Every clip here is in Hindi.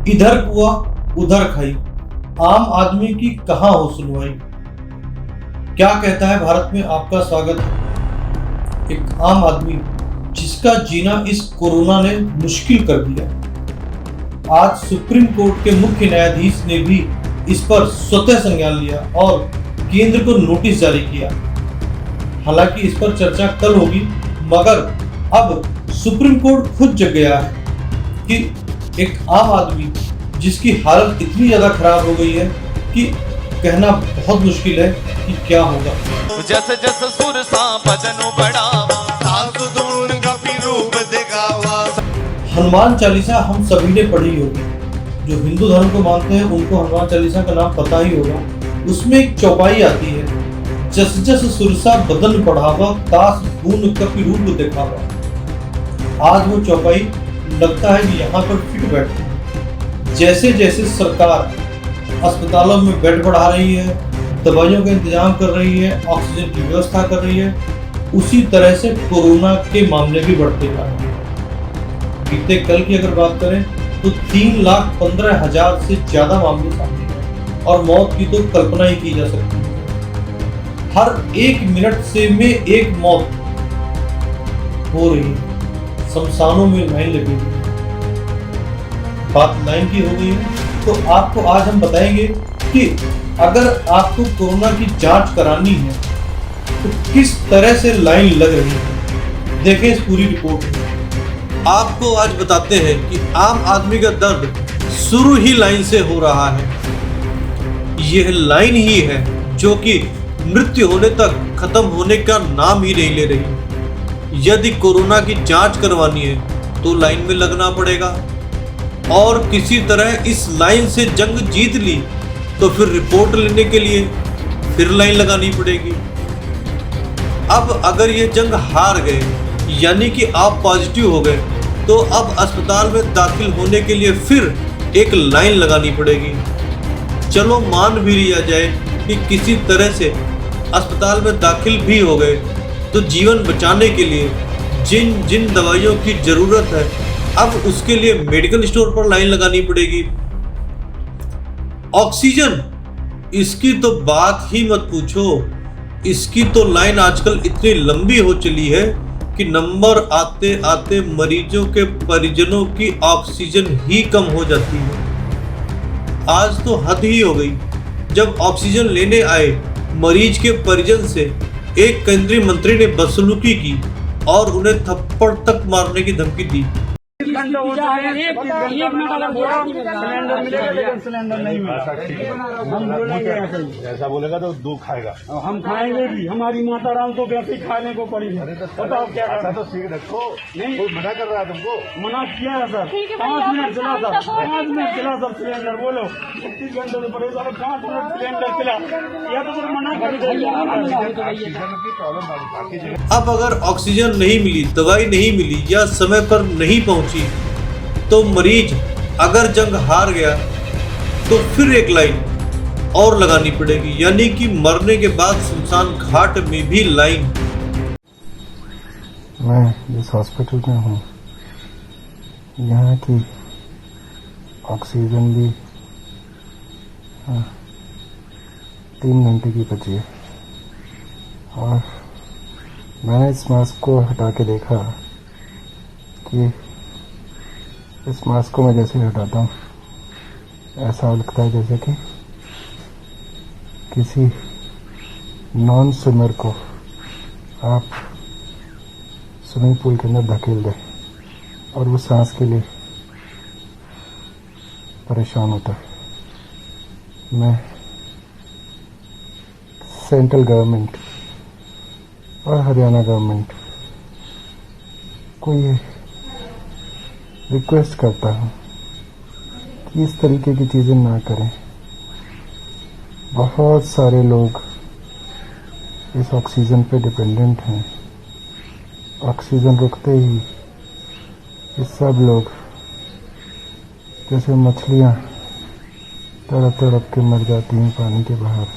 इधर कुआ उधर खाई, आम आदमी की कहां हो सुनवाई। क्या कहता है भारत में आपका स्वागत है। एक आम आदमी जिसका जीना इस कोरोना ने मुश्किल कर दिया। आज सुप्रीम कोर्ट के मुख्य न्यायाधीश ने भी इस पर स्वतः संज्ञान लिया और केंद्र को नोटिस जारी किया। हालांकि इस पर चर्चा कल होगी, मगर अब सुप्रीम कोर्ट खुद जग गया है कि एक आम आदमी जिसकी हालत इतनी ज्यादा खराब हो गई है कि कहना बहुत मुश्किल है कि क्या होगा। जस जस सुर सा भजन बढ़ावा, सास दून कपि रूप दिखावा। हनुमान चालीसा हम सभी ने पढ़ी होगी। जो हिंदू धर्म को मानते हैं उनको हनुमान चालीसा का नाम पता ही होगा। उसमें एक चौपाई आती है, जस जस सुरसा बदन बढ़ावा, तास दून कपि रूप दिखावा। आज वो चौपाई लगता है कि यहाँ पर फिट बैठती है। जैसे जैसे सरकार अस्पतालों में बेड बढ़ा रही है, दवाइयों का इंतजाम कर रही है, ऑक्सीजन की व्यवस्था कर रही है, उसी तरह से कोरोना के मामले भी बढ़ते जा रहे हैं। बीते कल की अगर बात करें तो 3,15,000 से ज्यादा मामले सामने हैं और मौत की तो कल्पना ही की जा सकती है। हर एक मिनट से में एक मौत हो रही है। शमशानों में लाइन लगी हुई है। बात लाइन की हो गई है तो आपको आज हम बताएंगे कि अगर आपको कोरोना की जांच करानी है तो किस तरह से लाइन लग रही है। देखें इस पूरी रिपोर्ट में। आपको आज बताते हैं कि आम आदमी का दर्द शुरू ही लाइन से हो रहा है। यह लाइन ही है जो कि मृत्यु होने तक खत्म होने का नाम ही नहीं ले रही। यदि कोरोना की जांच करवानी है तो लाइन में लगना पड़ेगा और किसी तरह इस लाइन से जंग जीत ली तो फिर रिपोर्ट लेने के लिए फिर लाइन लगानी पड़ेगी। अब अगर ये जंग हार गए, यानी कि आप पॉजिटिव हो गए, तो अब अस्पताल में दाखिल होने के लिए फिर एक लाइन लगानी पड़ेगी। चलो मान भी लिया जाए कि किसी तरह से अस्पताल में दाखिल भी हो गए, तो जीवन बचाने के लिए जिन जिन दवाइयों की जरूरत है अब उसके लिए मेडिकल स्टोर पर लाइन लगानी पड़ेगी। ऑक्सीजन, इसकी तो बात ही मत पूछो। इसकी तो लाइन आजकल इतनी लंबी हो चली है कि नंबर आते आते मरीजों के परिजनों की ऑक्सीजन ही कम हो जाती है। आज तो हद ही हो गई, जब ऑक्सीजन लेने आए मरीज के परिजन से एक केंद्रीय मंत्री ने बदसलूकी की और उन्हें थप्पड़ तक मारने की धमकी दी। एक मिनट अगर बोला सिलेंडर मिलेगा, लेकिन सिलेंडर नहीं मिला। हम बोलेंगे ऐसे ही, ऐसा बोलेगा तो दो खाएगा। हम खाएंगे भी। हमारी माता राम तो वैसे ही खाने को पड़ी है। बताओ क्या करना। तो सीख रखो। नहीं, कोई मना कर रहा है तुमको। मना किया है सर। 5 मिनट चला सर, 5 मिनट चला सर सिलेंडर। बोलो 31 घंटे से पड़े सर, 5 मिनट सिलेंडर चला, या तो फिर मना कर दिया। अब अगर ऑक्सीजन नहीं मिली, दवाई नहीं मिली या समय पर नहीं पहुंची तो मरीज अगर जंग हार गया तो फिर एक लाइन और लगानी पड़ेगी, यानी कि मरने के बाद शमशान घाट में भी लाइन। मैं जिस हॉस्पिटल में हूँ, यहाँ की ऑक्सीजन भी 3 घंटे की बची है और मैंने इस मास्क को हटा के देखा कि इस मास्क को मैं जैसे हटाता हूँ ऐसा लगता है जैसे कि किसी नॉन स्विमर को आप स्विमिंग पूल के अंदर धकेल दें और वो सांस के लिए परेशान होता है। मैं सेंट्रल गवर्नमेंट और हरियाणा गवर्नमेंट को ये रिक्वेस्ट करता हूँ कि इस तरीके की चीज़ें ना करें। बहुत सारे लोग इस ऑक्सीजन पे डिपेंडेंट हैं। ऑक्सीजन रुकते ही ये सब लोग जैसे मछलियाँ तड़प तड़प के मर जाती हैं पानी के बाहर,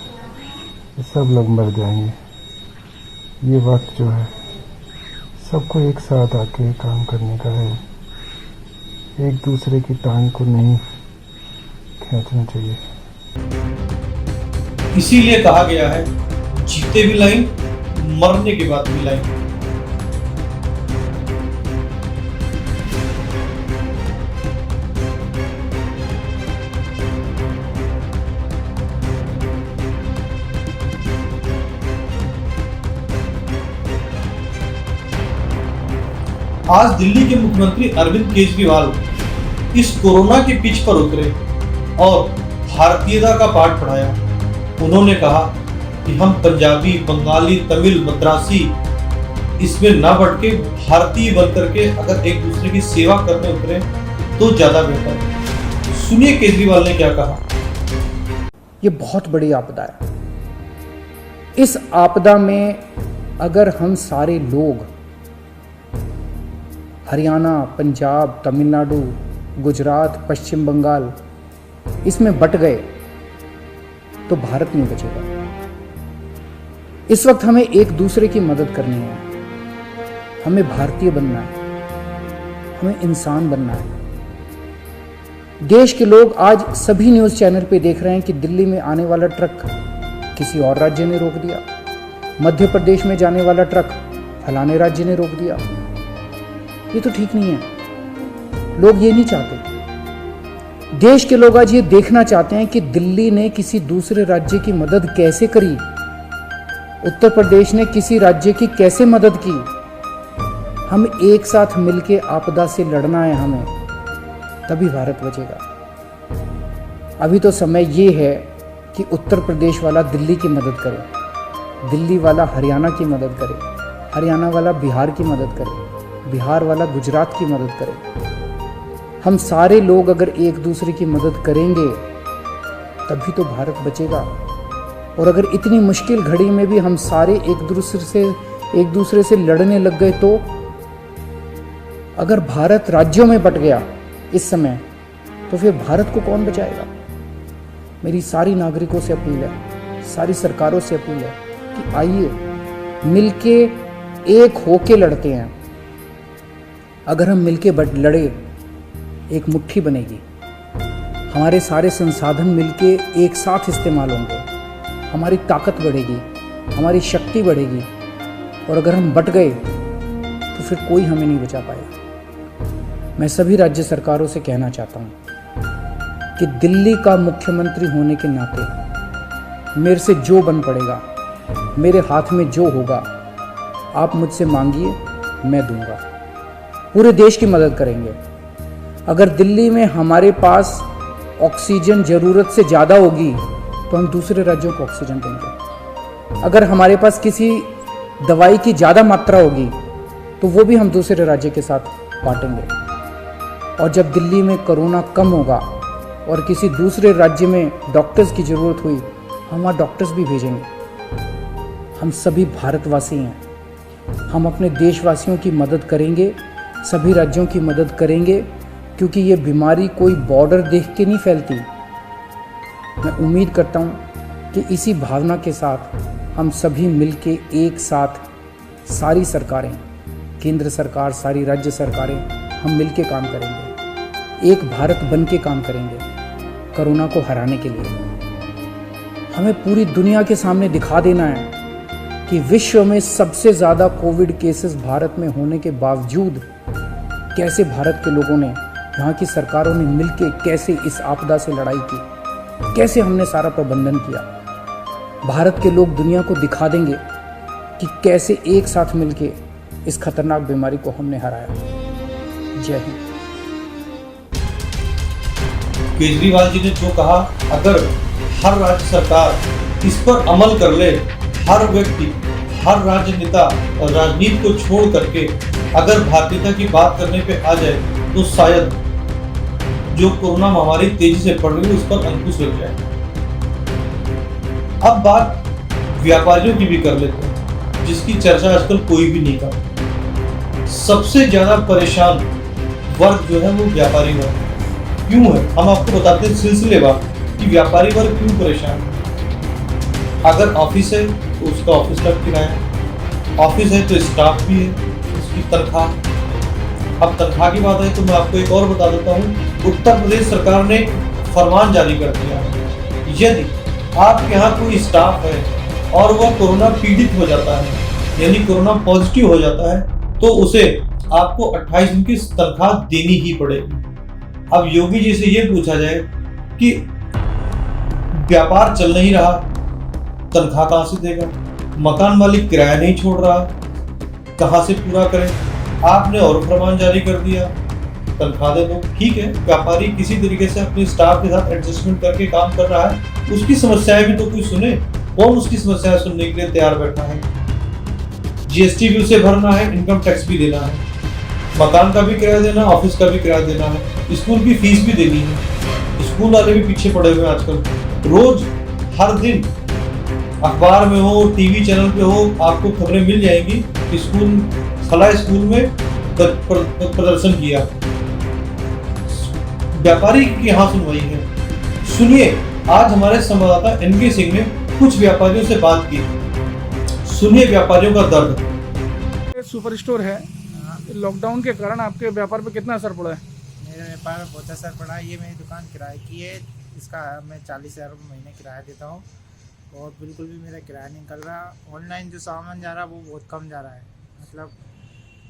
ये सब लोग मर जाएंगे। ये वक्त जो है सबको एक साथ आके काम करने का है, एक दूसरे की टांग को नहीं खींचनी चाहिए। इसीलिए कहा गया है, जीते भी लाइन, मरने के बाद भी लाइन। आज दिल्ली के मुख्यमंत्री अरविंद केजरीवाल इस कोरोना के पिच पर उतरे और भारतीयता का पाठ पढ़ाया। उन्होंने कहा कि हम पंजाबी, बंगाली, तमिल, मद्रासी इसमें ना बढ़ के भारतीय बनकर के अगर एक दूसरे की सेवा करने उतरे तो ज्यादा बेहतर है। सुनिए केजरीवाल ने क्या कहा। ये बहुत बड़ी आपदा है। इस आपदा में अगर हम सारे लोग हरियाणा, पंजाब, तमिलनाडु, गुजरात, पश्चिम बंगाल इसमें बट गए तो भारत नहीं बचेगा। इस वक्त हमें एक दूसरे की मदद करनी है। हमें भारतीय बनना है, हमें इंसान बनना है। देश के लोग आज सभी न्यूज़ चैनल पे देख रहे हैं कि दिल्ली में आने वाला ट्रक किसी और राज्य ने रोक दिया, मध्य प्रदेश में जाने वाला ट्रक फलाने राज्य ने रोक दिया। ये तो ठीक नहीं है। लोग ये नहीं चाहते। देश के लोग आज ये देखना चाहते हैं कि दिल्ली ने किसी दूसरे राज्य की मदद कैसे करी, उत्तर प्रदेश ने किसी राज्य की कैसे मदद की। हम एक साथ मिलके आपदा से लड़ना है हमें, तभी भारत बचेगा। अभी तो समय ये है कि उत्तर प्रदेश वाला दिल्ली की मदद करे, दिल्ली वाला हरियाणा की मदद करे, हरियाणा वाला बिहार की मदद करे, बिहार वाला गुजरात की मदद करे। हम सारे लोग अगर एक दूसरे की मदद करेंगे तभी तो भारत बचेगा। और अगर इतनी मुश्किल घड़ी में भी हम सारे एक दूसरे से लड़ने लग गए तो अगर भारत राज्यों में बट गया इस समय तो फिर भारत को कौन बचाएगा। मेरी सारी नागरिकों से अपील है, सारी सरकारों से अपील है कि आइए मिलके एक होके लड़ते हैं। अगर हम मिलके लड़े एक मुट्ठी बनेगी, हमारे सारे संसाधन मिलके एक साथ इस्तेमाल होंगे, हमारी ताकत बढ़ेगी, हमारी शक्ति बढ़ेगी। और अगर हम बट गए तो फिर कोई हमें नहीं बचा पाएगा। मैं सभी राज्य सरकारों से कहना चाहता हूँ कि दिल्ली का मुख्यमंत्री होने के नाते मेरे से जो बन पड़ेगा, मेरे हाथ में जो होगा, आप मुझसे मांगिए, मैं दूंगा। पूरे देश की मदद करेंगे। अगर दिल्ली में हमारे पास ऑक्सीजन ज़रूरत से ज़्यादा होगी तो हम दूसरे राज्यों को ऑक्सीजन देंगे। अगर हमारे पास किसी दवाई की ज़्यादा मात्रा होगी तो वो भी हम दूसरे राज्य के साथ बांटेंगे। और जब दिल्ली में कोरोना कम होगा और किसी दूसरे राज्य में डॉक्टर्स की ज़रूरत हुई, हम वहाँ डॉक्टर्स भी भेजेंगे। हम सभी भारतवासी हैं, हम अपने देशवासियों की मदद करेंगे, सभी राज्यों की मदद करेंगे, क्योंकि ये बीमारी कोई बॉर्डर देख के नहीं फैलती। मैं उम्मीद करता हूँ कि इसी भावना के साथ हम सभी मिलके एक साथ, सारी सरकारें, केंद्र सरकार, सारी राज्य सरकारें, हम मिलके काम करेंगे, एक भारत बन के काम करेंगे कोरोना को हराने के लिए। हमें पूरी दुनिया के सामने दिखा देना है कि विश्व में सबसे ज़्यादा कोविड केसेस भारत में होने के बावजूद कैसे भारत के लोगों ने, यहाँ की सरकारों ने मिलके कैसे इस आपदा से लड़ाई की, कैसे हमने सारा प्रबंधन किया। भारत के लोग दुनिया को दिखा देंगे कि कैसे एक साथ मिलके इस खतरनाक बीमारी को हमने हराया। जय हिंद। केजरीवाल जी ने जो कहा, अगर हर राज्य सरकार इस पर अमल कर ले, हर व्यक्ति, हर राजनेता राजनीति को छोड़ करके अगर भारतीयता की बात करने पे आ जाए तो शायद जो कोरोना महामारी तेजी से बढ़ रही है उस पर अंकुश लग जाए। अब बात व्यापारियों की भी कर लेते हैं, जिसकी चर्चा आजकल कोई भी नहीं करता। सबसे ज्यादा परेशान वर्ग जो है वो व्यापारी वर्ग क्यों है, हम आपको बताते हैं सिलसिलेवार कि व्यापारी वर्ग क्यों परेशान है। अगर ऑफिस है तो उसका ऑफिस का किराया, ऑफिस है तो स्टाफ भी है, उसकी तनख्वाह। अब तनख्वाह की बात है तो मैं आपको एक और बता देता हूँ, उत्तर प्रदेश सरकार ने फरमान जारी कर दिया है। यदि आपके यहाँ कोई स्टाफ है और वह कोरोना पीड़ित हो जाता है, यानी कोरोना पॉजिटिव हो जाता है, तो उसे आपको 28 दिन की तनख्वाह देनी ही पड़ेगी। अब योगी जी से ये पूछा जाए कि व्यापार चल नहीं रहा, तनख्वाह कहां से देगा? मकान मालिक किराया नहीं छोड़ रहा, कहां से पूरा करें? आपने और फरमान जारी कर दिया, तनख्वाह दे दो। ठीक है, व्यापारी किसी तरीके से अपने स्टाफ के साथ एडजस्टमेंट करके काम कर रहा है, उसकी समस्याएं भी तो कोई सुने। कौन उसकी समस्याएं सुनने के लिए तैयार बैठा है? जीएसटी भी उसे भरना है, इनकम टैक्स भी देना है, मकान का भी किराया देना, ऑफिस का भी किराया देना है, स्कूल की फीस भी देनी है। स्कूल वाले भी पीछे पड़े हुए हैं आजकल। रोज हर दिन अखबार में हो, टीवी चैनल पे हो, आपको खबरें मिल जाएंगी। स्कूल फला स्कूल में प्रदर्शन किया, व्यापारी की यहाँ सुनवाई है। सुनिए, आज हमारे संवाददाता एनके सिंह ने कुछ व्यापारियों से बात की। सुनिए व्यापारियों का दर्द। सुपर स्टोर है, लॉकडाउन के कारण आपके व्यापार पे कितना असर पड़ा है? मेरे व्यापार में बहुत असर पड़ा है। ये मेरी दुकान किराए की है, इसका मैं 40,000 महीने किराया देता हूँ और बिल्कुल भी मेरा किराया नहीं निकल रहा। ऑनलाइन जो सामान जा रहा है वो बहुत कम जा रहा है, मतलब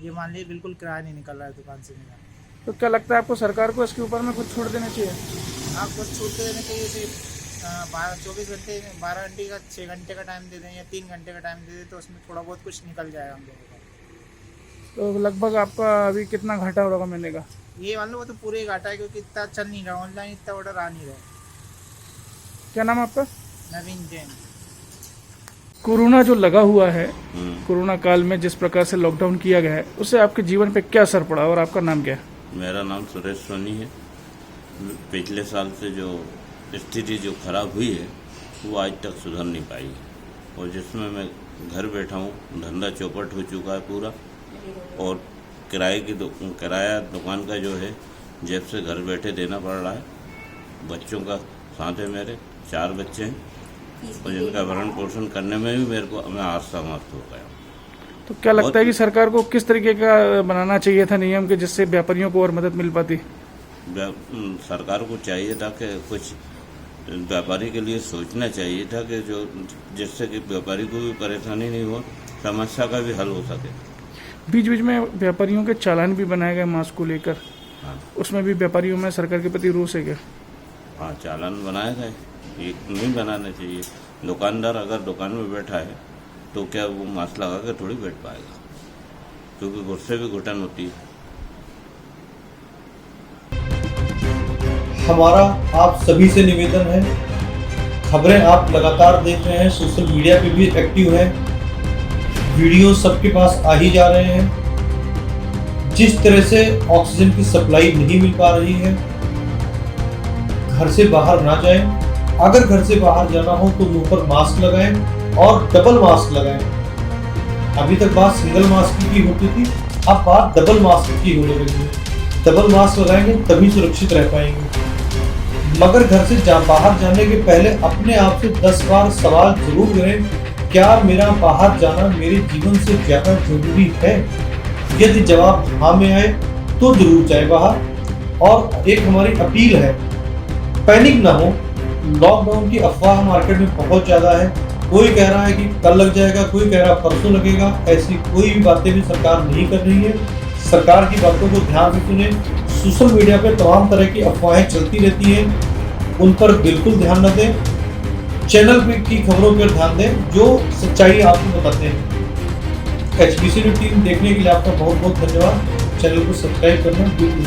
ये मान लीजिए बिल्कुल किराया नहीं निकल रहा है दुकान से मेरा। तो क्या लगता है आपको सरकार को इसके ऊपर में कुछ छूट देना चाहिए? हाँ, कुछ छूट देना चाहिए। सिर्फ 24 घंटे 12 घंटे का 6 घंटे का टाइम दे दें या 3 घंटे का टाइम दे दें, तो उसमें थोड़ा बहुत कुछ निकल जाएगा हम लोगों का। तो लगभग आपका अभी कितना घाटा होगा महीने का? ये मान लो वो तो पूरे घाटा है, क्योंकि इतना चल नहीं रहा, ऑनलाइन इतना ऑर्डर आ नहीं रहा। क्या नाम है आपका? नवीन जैन। कोरोना जो लगा हुआ है, कोरोना काल में जिस प्रकार से लॉकडाउन किया गया है, उससे आपके जीवन पे क्या असर पड़ा और आपका नाम क्या है? मेरा नाम सुरेश सोनी है। पिछले साल से जो स्थिति जो खराब हुई है वो आज तक सुधर नहीं पाई है, और जिसमें मैं घर बैठा हूँ, धंधा चौपट हो चुका है पूरा, और किराया दुकान का जो है जेब से घर बैठे देना पड़ रहा है। बच्चों का साथ है, मेरे 4 बच्चे हैं, और जिनका भरण पोषण करने में भी मैं असमर्थ हो गया। तो क्या लगता है कि सरकार को किस तरीके का बनाना चाहिए था नियम के, जिससे व्यापारियों को और मदद मिल पाती? सरकार को चाहिए था कि कुछ व्यापारी के लिए सोचना चाहिए था कि जो जिससे कि व्यापारी को भी परेशानी नहीं हो, समस्या का भी हल हो सके। बीच बीच में व्यापारियों के चालान भी बनाए गए मास्क को लेकर। हाँ, उसमें भी व्यापारियों में सरकार के प्रति रोष है क्या? हाँ, चालान बनाए गए, ये नहीं बनाना चाहिए। दुकानदार अगर दुकान में बैठा है तो क्या वो मास्क लगा कर थोड़ी बैठ पाएगा, क्योंकि गुस्से भी घुटन होती है। हमारा आप सभी से निवेदन है, खबरें आप लगातार देख रहे हैं, सोशल मीडिया पे भी एक्टिव है, वीडियो सबके पास आ ही जा रहे हैं। जिस तरह से ऑक्सीजन की सप्लाई नहीं मिल पा रही है, घर से बाहर ना जाएं। अगर घर से बाहर जाना हो तो मुंह पर मास्क लगाएं और डबल मास्क लगाएं। अभी तक बात सिंगल मास्क की होती थी, अब बात डबल मास्क की होने लगी है। डबल मास्क लगाएंगे तभी सुरक्षित रह पाएंगे। मगर घर से बाहर जाने के पहले अपने आप से 10 बार सवाल जरूर करें, क्या मेरा बाहर जाना मेरे जीवन से ज्यादा जरूरी है? यदि जवाब हाँ में आए तो जरूर जाए बाहर। और एक हमारी अपील है, पैनिक ना हो। लॉकडाउन की अफवाह मार्केट में बहुत ज्यादा है। कोई कह रहा है कि कल लग जाएगा, कोई कह रहा है परसों लगेगा। ऐसी कोई भी बातें भी सरकार नहीं कर रही है। सरकार की बातों को ध्यान से सुने। सोशल मीडिया पे तमाम तरह की अफवाहें चलती रहती हैं, उन पर बिल्कुल ध्यान न दें। चैनल पे की खबरों पर ध्यान दें जो सच्चाई आपको बताते हैं। HBC टीम देखने के लिए आपका बहुत बहुत धन्यवाद। चैनल को सब्सक्राइब करना बिल्कुल